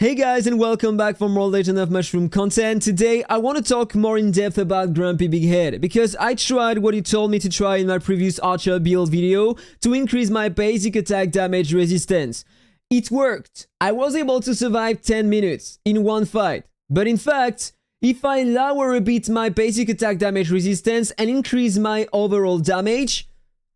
Hey guys, and welcome back for more Legend of Mushroom content. Today I want to talk more in depth about Grumpy Bighead because I tried what he told me to try in my previous Archer build video to increase my basic attack damage resistance. It worked. I was able to survive 10 minutes in one fight. But in fact, if I lower a bit my basic attack damage resistance and increase my overall damage,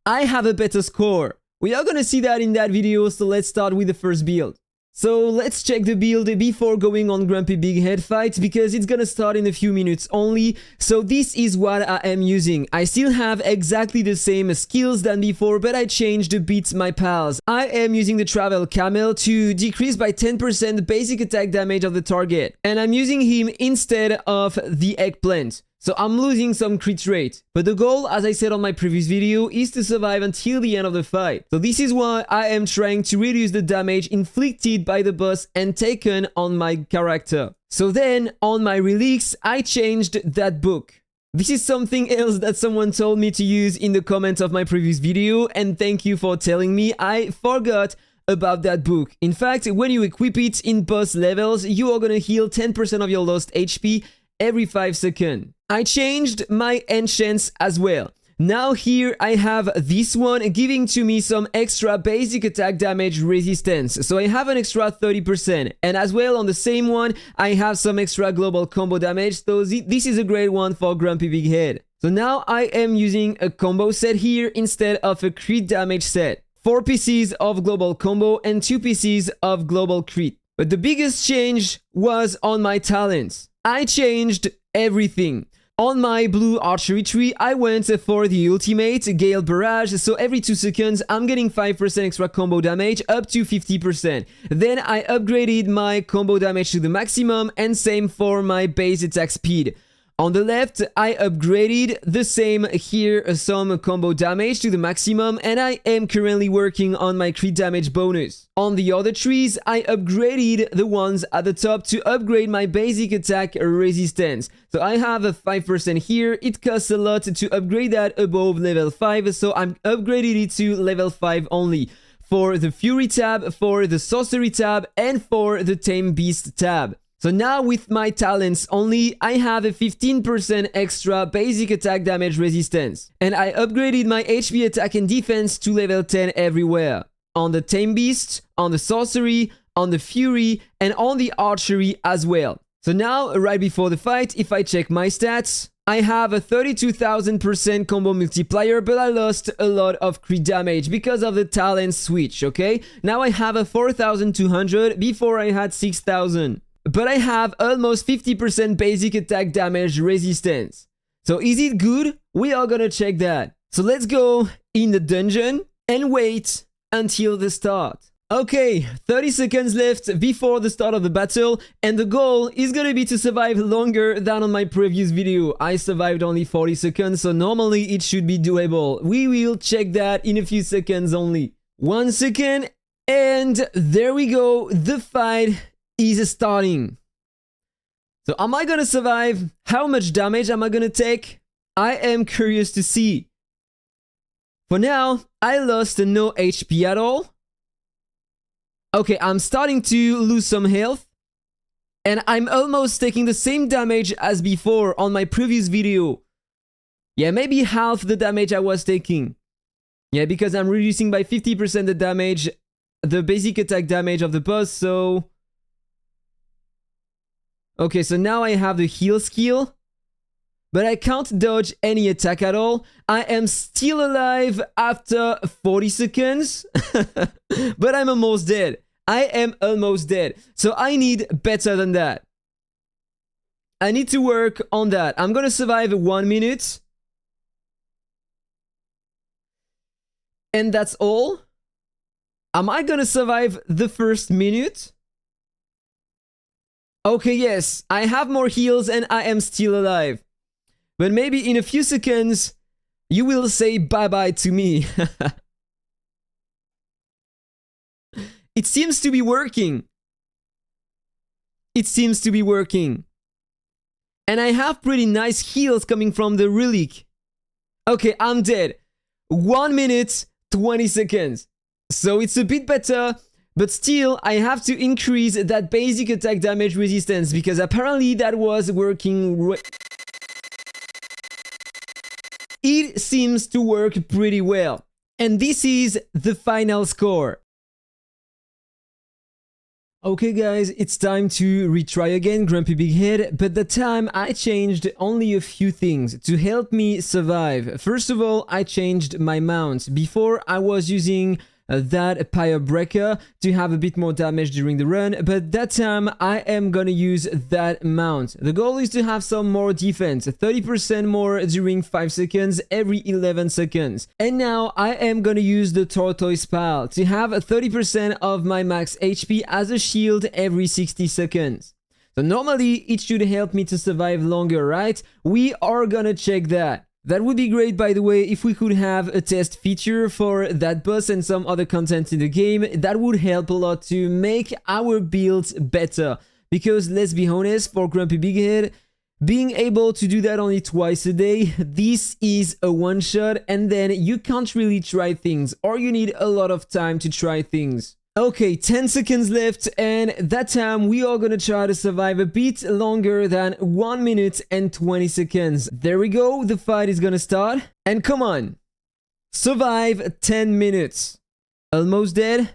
I have a better score. We are gonna see that in that video, so let's start with the first build. So let's check the build before going on Grumpy Bighead fight because it's gonna start in a few minutes only. So this is what I am using. I still have exactly the same skills than before, but I changed a bit my pals. I am using the Travel Camel to decrease by 10% the basic attack damage of the target. And I'm using him instead of the Eggplant. So I'm losing some crit rate, but the goal, as I said on my previous video, is to survive until the end of the fight. So this is why I am trying to reduce the damage inflicted by the boss and taken on my character. So then, on my relics, I changed that book. This is something else that someone told me to use in the comments of my previous video, and thank you for telling me. I forgot about that book. In fact, when you equip it in boss levels, you are gonna heal 10% of your lost HP every 5 seconds. I changed my enchants as well. Now here I have this one giving to me some extra basic attack damage resistance. So I have an extra 30%. And as well on the same one, I have some extra global combo damage. So this is a great one for Grumpy Bighead. So now I am using a combo set here instead of a crit damage set. 4 pieces of global combo and 2 pieces of global crit. But the biggest change was on my talents. I changed everything. On my blue archery tree, I went for the ultimate Gale Barrage, so every 2 seconds I'm getting 5% extra combo damage up to 50%. Then I upgraded my combo damage to the maximum and same for my base attack speed. On the left, I upgraded the same here, some combo damage to the maximum, and I am currently working on my crit damage bonus. On the other trees, I upgraded the ones at the top to upgrade my basic attack resistance. So I have a 5% here. It costs a lot to upgrade that above level 5, so I'm upgraded it to level 5 only. For the Fury tab, for the Sorcery tab, and for the Tame Beast tab. So now with my talents only, I have a 15% extra basic attack damage resistance. And I upgraded my HP attack and defense to level 10 everywhere. On the Tame Beast, on the Sorcery, on the Fury, and on the Archery as well. So now, right before the fight, if I check my stats, I have a 32,000% combo multiplier, but I lost a lot of crit damage because of the talent switch, okay? Now I have a 4,200, before I had 6,000. But I have almost 50% basic attack damage resistance. So is it good? We are gonna check that. So let's go in the dungeon and wait until the start. Okay, 30 seconds left before the start of the battle, and the goal is gonna be to survive longer than on my previous video. I survived only 40 seconds, so normally it should be doable. We will check that in a few seconds only. 1 second, and there we go. The fight is starting. So am I gonna survive? How much damage am I gonna take? I am curious to see. For now, I lost no HP at all. Okay, I'm starting to lose some health. And I'm almost taking the same damage as before on my previous video. Yeah, maybe half the damage I was taking. Yeah, because I'm reducing by 50% the damage, the basic attack damage of the boss, so... Okay, so now I have the heal skill, but I can't dodge any attack at all. I am still alive after 40 seconds, but I'm almost dead. I am almost dead, so I need better than that. I need to work on that. I'm gonna survive 1 minute. And that's all. Am I gonna survive the first minute? Okay, yes, I have more heals and I am still alive. But maybe in a few seconds, you will say bye-bye to me. It seems to be working. It seems to be working. And I have pretty nice heals coming from the relic. Okay, I'm dead. 1 minute, 20 seconds. So it's a bit better. But still, I have to increase that basic attack damage resistance because apparently that was working. It seems to work pretty well. And this is the final score. Okay guys, it's time to retry again Grumpy Bighead, but that time I changed only a few things to help me survive. First of all, I changed my mount. Before I was using that Pyre Breaker to have a bit more damage during the run, but that time I am gonna use that mount. The goal is to have some more defense, 30% more during 5 seconds every 11 seconds. And now I am gonna use the Tortoise Pal to have 30% of my max HP as a shield every 60 seconds. So normally it should help me to survive longer, right? We are gonna check that. That would be great, by the way, if we could have a test feature for that boss and some other content in the game. That would help a lot to make our builds better. Because let's be honest, for Grumpy Bighead, being able to do that only twice a day, this is a one-shot, and then you can't really try things, or you need a lot of time to try things. Okay, 10 seconds left, and that time we are gonna try to survive a bit longer than 1 minute and 20 seconds. There we go, the fight is gonna start. And come on, survive 10 minutes. Almost dead.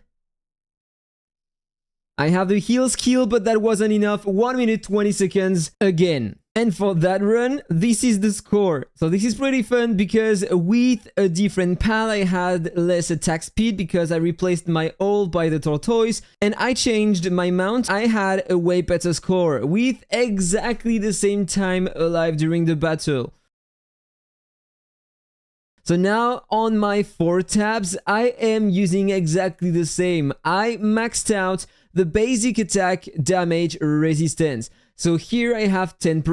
I have the heal skill, but that wasn't enough. 1 minute 20 seconds again. And for that run, this is the score. So this is pretty fun because with a different pal, I had less attack speed because I replaced my ult by the tortoise and I changed my mount. I had a way better score with exactly the same time alive during the battle. So now on my 4 tabs, I am using exactly the same. I maxed out the basic attack damage resistance. So here I have 10%,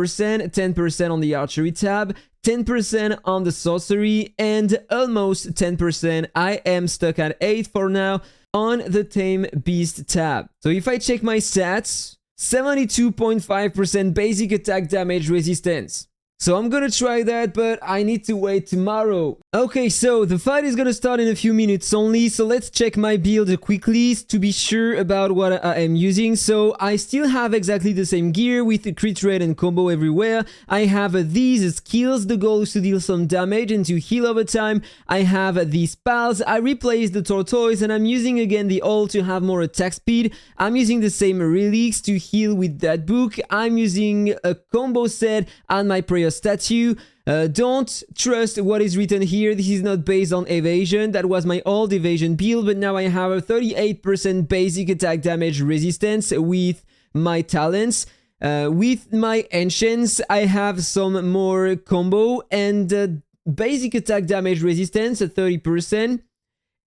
10% on the archery tab, 10% on the sorcery, and almost 10%. I am stuck at 8 for now on the tame beast tab. So if I check my stats, 72.5% basic attack damage resistance. So I'm gonna try that, but I need to wait tomorrow. Okay, so the fight is gonna start in a few minutes only, so let's check my build quickly to be sure about what I am using. So I still have exactly the same gear with the crit rate and combo everywhere. I have these skills, the goal is to deal some damage and to heal over time. I have these pals, I replaced the tortoise and I'm using again the ult to have more attack speed. I'm using the same relics to heal with that book. I'm using a combo set and my prayer statue. Don't trust what is written here. This is not based on evasion. That was my old evasion build, but now I have a 38% basic attack damage resistance with my talents. With my ancients, I have some more combo and basic attack damage resistance at 30%.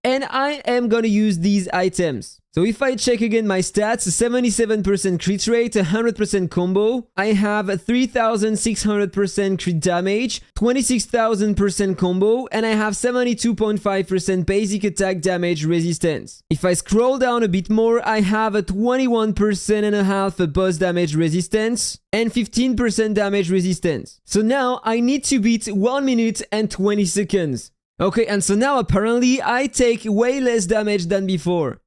And I am gonna use these items. So if I check again my stats, 77% crit rate, 100% combo, I have 3600% crit damage, 26,000% combo, and I have 72.5% basic attack damage resistance. If I scroll down a bit more, I have a 21.5% boss damage resistance and 15% damage resistance. So now I need to beat 1 minute and 20 seconds. Okay, and so now apparently I take way less damage than before.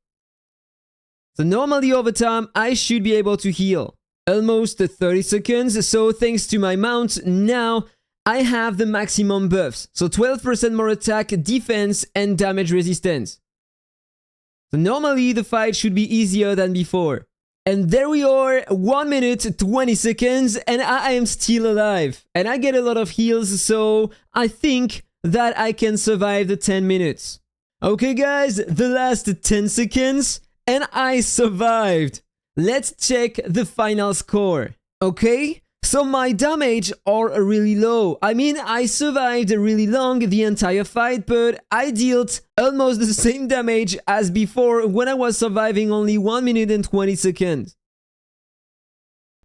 So normally over time, I should be able to heal almost 30 seconds. So thanks to my mount, now I have the maximum buffs. So 12% more attack, defense, and damage resistance. So normally the fight should be easier than before. And there we are, 1 minute, 20 seconds, and I am still alive. And I get a lot of heals, so I think that I can survive the 10 minutes. Okay guys, the last 10 seconds, and I survived. Let's check the final score. Okay, so my damage are really low. I mean, I survived really long the entire fight, but I dealt almost the same damage as before when I was surviving only 1 minute and 20 seconds.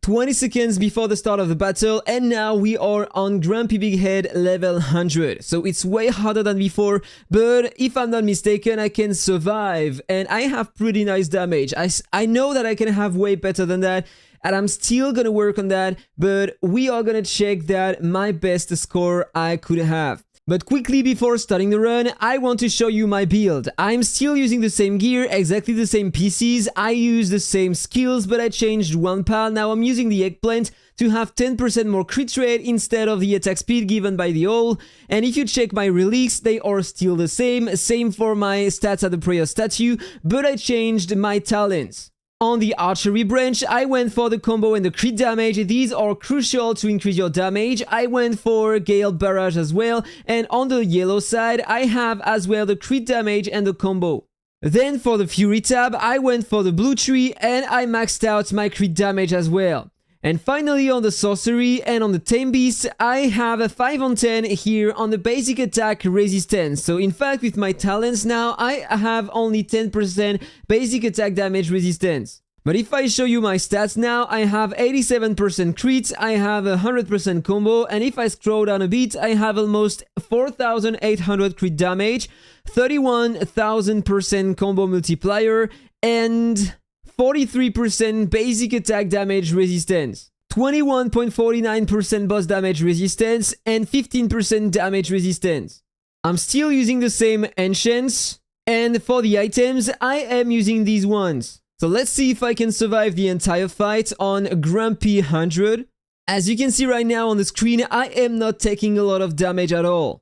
20 seconds before the start of the battle, and now we are on Grumpy Bighead level 100. So it's way harder than before, but if I'm not mistaken, I can survive, and I have pretty nice damage. I know that I can have way better than that, and I'm still gonna work on that, but we are gonna check that my best score I could have. But quickly before starting the run, I want to show you my build. I'm still using the same gear, exactly the same pieces, I use the same skills, but I changed one pal. Now I'm using the eggplant to have 10% more crit rate instead of the attack speed given by the owl. And if you check my relics, they are still the same for my stats at the prayer statue, but I changed my talents. On the archery branch, I went for the combo and the crit damage. These are crucial to increase your damage. I went for Gale Barrage as well. And on the yellow side, I have as well the crit damage and the combo. Then for the Fury tab, I went for the blue tree and I maxed out my crit damage as well. And finally on the sorcery and on the tame beast, I have a 5 on 10 here on the basic attack resistance. So in fact with my talents now, I have only 10% basic attack damage resistance. But if I show you my stats now, I have 87% crit, I have 100% combo, and if I scroll down a bit, I have almost 4,800 crit damage, 31,000% combo multiplier, and 43% basic attack damage resistance, 21.49% boss damage resistance, and 15% damage resistance. I'm still using the same enchants, and for the items, I am using these ones. So let's see if I can survive the entire fight on Grumpy 100. As you can see right now on the screen, I am not taking a lot of damage at all.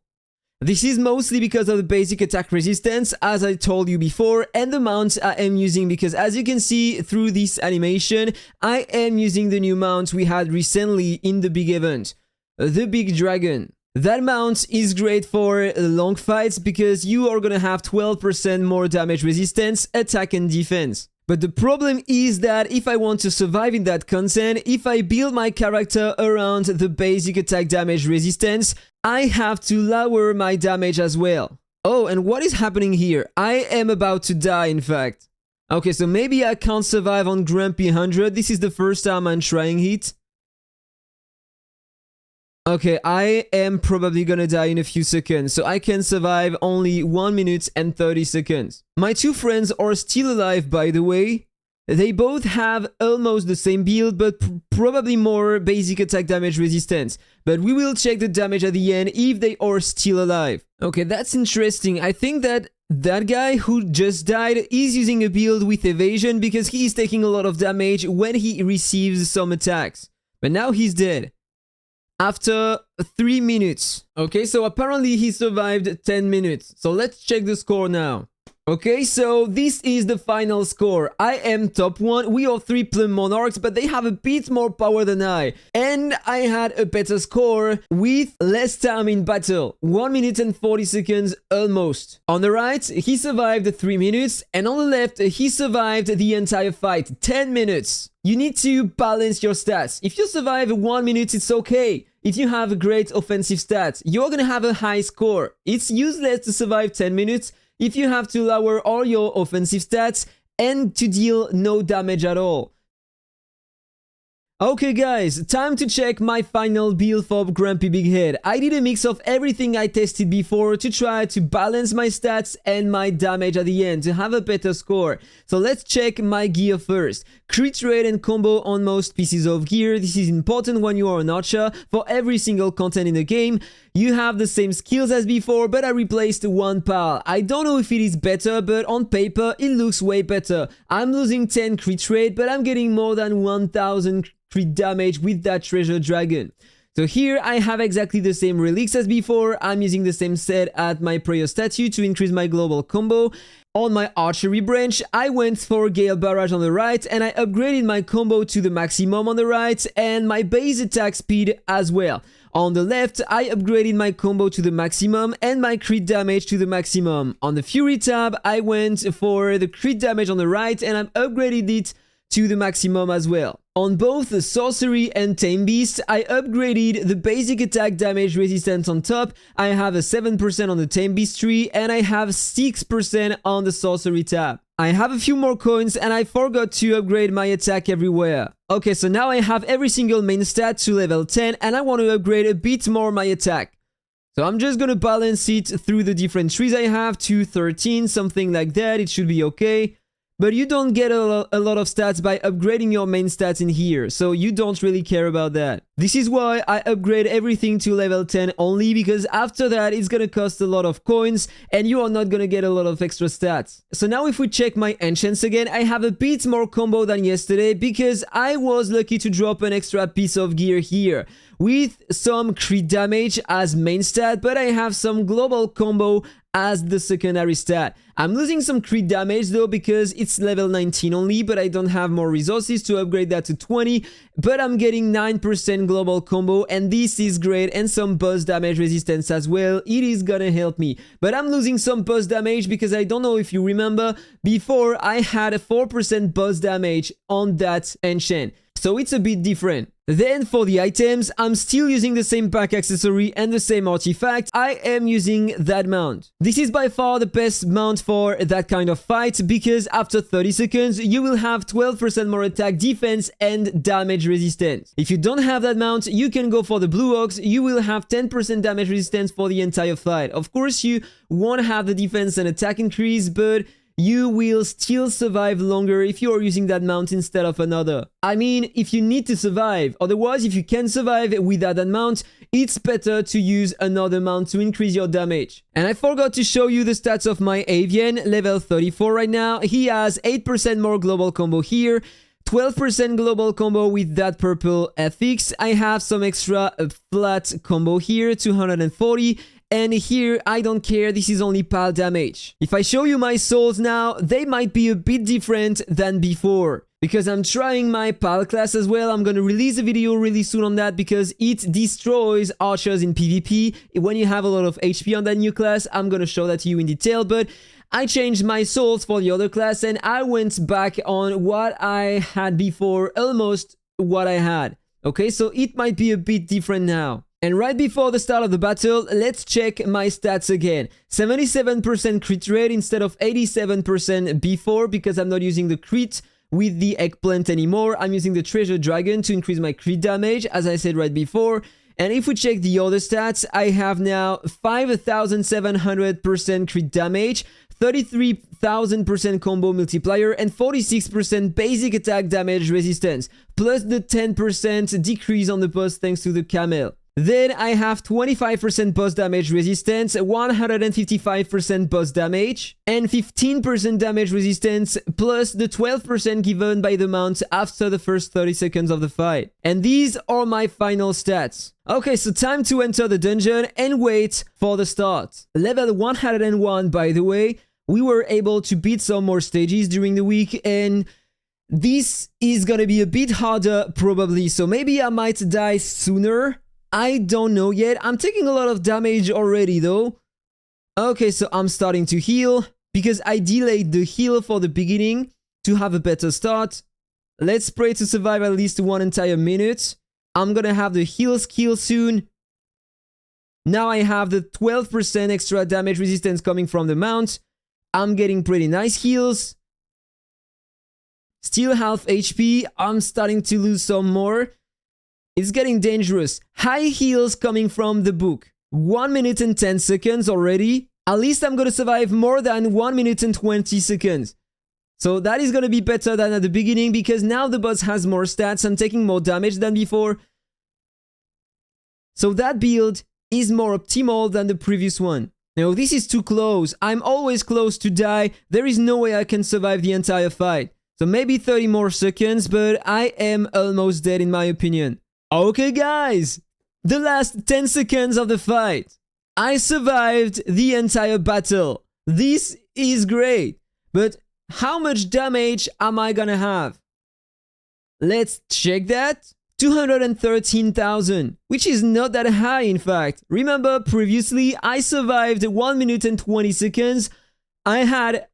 This is mostly because of the basic attack resistance, as I told you before, and the mount I am using because as you can see through this animation, I am using the new mount we had recently in the big event, the Big Dragon. That mount is great for long fights because you are gonna have 12% more damage resistance, attack and defense. But the problem is that if I want to survive in that content, if I build my character around the basic attack damage resistance, I have to lower my damage as well. Oh, and what is happening here? I am about to die, in fact. Okay, so maybe I can't survive on Grumpy 100. This is the first time I'm trying it. Okay, I am probably gonna die in a few seconds, so I can survive only 1 minute and 30 seconds. My two friends are still alive, by the way. They both have almost the same build, but probably more basic attack damage resistance. But we will check the damage at the end if they are still alive. Okay, that's interesting. I think that guy who just died is using a build with evasion because he is taking a lot of damage when he receives some attacks. But now he's dead. After 3 minutes. Okay, so apparently he survived 10 minutes. So let's check the score now. Okay, so this is the final score. I am top 1. We are 3 plume monarchs, but they have a bit more power than I. And I had a better score with less time in battle. 1 minute and 40 seconds almost. On the right, he survived 3 minutes. And on the left, he survived the entire fight. 10 minutes. You need to balance your stats. If you survive 1 minute, it's okay. If you have great offensive stats, you're gonna have a high score. It's useless to survive 10 minutes if you have to lower all your offensive stats and to deal no damage at all. Okay guys, time to check my final build for Grumpy Bighead. I did a mix of everything I tested before to try to balance my stats and my damage at the end to have a better score. So let's check my gear first. Crit rate and combo on most pieces of gear. This is important when you are an archer. For every single content in the game, you have the same skills as before, but I replaced one pal. I don't know if it is better, but on paper, it looks way better. I'm losing 10 crit rate, but I'm getting more than 1000 crit damage with that treasure dragon. So here I have exactly the same relics as before. I'm using the same set at my prayer statue to increase my global combo. On my archery branch, I went for Gale Barrage on the right and I upgraded my combo to the maximum on the right and my base attack speed as well. On the left, I upgraded my combo to the maximum and my crit damage to the maximum. On the Fury tab, I went for the crit damage on the right and I upgraded it to the maximum as well. On both the sorcery and tame beast, I upgraded the basic attack damage resistance on top. I have a 7% on the tame beast tree and I have 6% on the sorcery tab. I have a few more coins and I forgot to upgrade my attack everywhere. Okay, so now I have every single main stat to level 10 and I want to upgrade a bit more my attack. So I'm just gonna balance it through the different trees I have to 13, something like that. It should be okay. But you don't get a lot of stats by upgrading your main stats in here, so you don't really care about that. This is why I upgrade everything to level 10 only, because after that it's gonna cost a lot of coins and you are not gonna get a lot of extra stats. So now if we check my enchants again, I have a bit more combo than yesterday because I was lucky to drop an extra piece of gear here with some crit damage as main stat, but I have some global combo as the secondary stat. I'm losing some crit damage though because it's level 19 only, but I don't have more resources to upgrade that to 20, but I'm getting 9% global combo and this is great, and some burst damage resistance as well. It is gonna help me, but I'm losing some burst damage because I don't know if you remember, before I had a 4% burst damage on that enchant. So it's a bit different. Then for the items, I'm still using the same pack accessory and the same artifact. I am using that mount. This is by far the best mount for that kind of fight because after 30 seconds, you will have 12% more attack, defense, and damage resistance. If you don't have that mount, you can go for the Blue Ox. You will have 10% damage resistance for the entire fight. Of course, you won't have the defense and attack increase, but you will still survive longer if you are using that mount instead of another. I mean, if you need to survive. Otherwise, if you can survive without that mount, it's better to use another mount to increase your damage. And I forgot to show you the stats of my Avian, level 34 right now. He has 8% more global combo here, 12% global combo with that purple ethics. I have some extra flat combo here, 240. And here, I don't care, this is only pal damage. If I show you my souls now, they might be a bit different than before. Because I'm trying my pal class as well. I'm gonna release a video really soon on that because it destroys archers in PvP. When you have a lot of HP on that new class, I'm gonna show that to you in detail. But I changed my souls for the other class and I went back on what I had before, almost what I had. Okay, so it might be a bit different now. And right before the start of the battle, let's check my stats again. 77% crit rate instead of 87% before because I'm not using the crit with the eggplant anymore. I'm using the treasure dragon to increase my crit damage, as I said right before. And if we check the other stats, I have now 5,700% crit damage, 33,000% combo multiplier, and 46% basic attack damage resistance, plus the 10% decrease on the burst thanks to the camel. Then I have 25% burst damage resistance, 155% burst damage, and 15% damage resistance, plus the 12% given by the mount after the first 30 seconds of the fight. And these are my final stats. Okay, so time to enter the dungeon and wait for the start. Level 101, by the way, we were able to beat some more stages during the week, and this is gonna be a bit harder probably, so maybe I might die sooner. I don't know yet. I'm taking a lot of damage already though. Okay, so I'm starting to heal because I delayed the heal for the beginning to have a better start. Let's pray to survive at least 1 entire minute. I'm gonna have the heal skill soon. Now I have the 12% extra damage resistance coming from the mount. I'm getting pretty nice heals. Still half HP. I'm starting to lose some more. It's getting dangerous. High heals coming from the book. 1 minute and 10 seconds already. At least I'm gonna survive more than 1 minute and 20 seconds. So that is gonna be better than at the beginning because now the boss has more stats. I'm taking more damage than before. So that build is more optimal than the previous one. Now this is too close. I'm always close to die. There is no way I can survive the entire fight. So maybe 30 more seconds, but I am almost dead in my opinion. Okay guys, the last 10 seconds of the fight. I survived the entire battle. This is great. But how much damage am I gonna have? Let's check that. 213,000, which is not that high in fact. Remember previously I survived 1 minute and 20 seconds. I had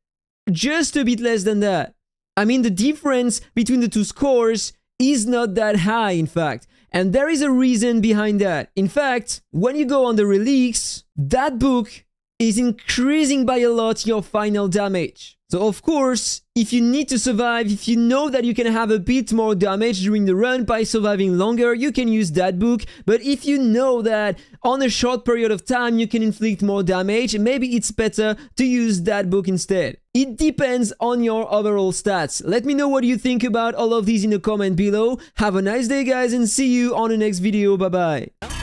just a bit less than that. I mean the difference between the two scores is not that high in fact. And there is a reason behind that. In fact, when you go on the relics, that book is increasing by a lot your final damage. So of course, if you need to survive, if you know that you can have a bit more damage during the run by surviving longer, you can use that book. But if you know that on a short period of time you can inflict more damage, maybe it's better to use that book instead. It depends on your overall stats. Let me know what you think about all of these in the comment below. Have a nice day guys and see you on the next video. Bye bye.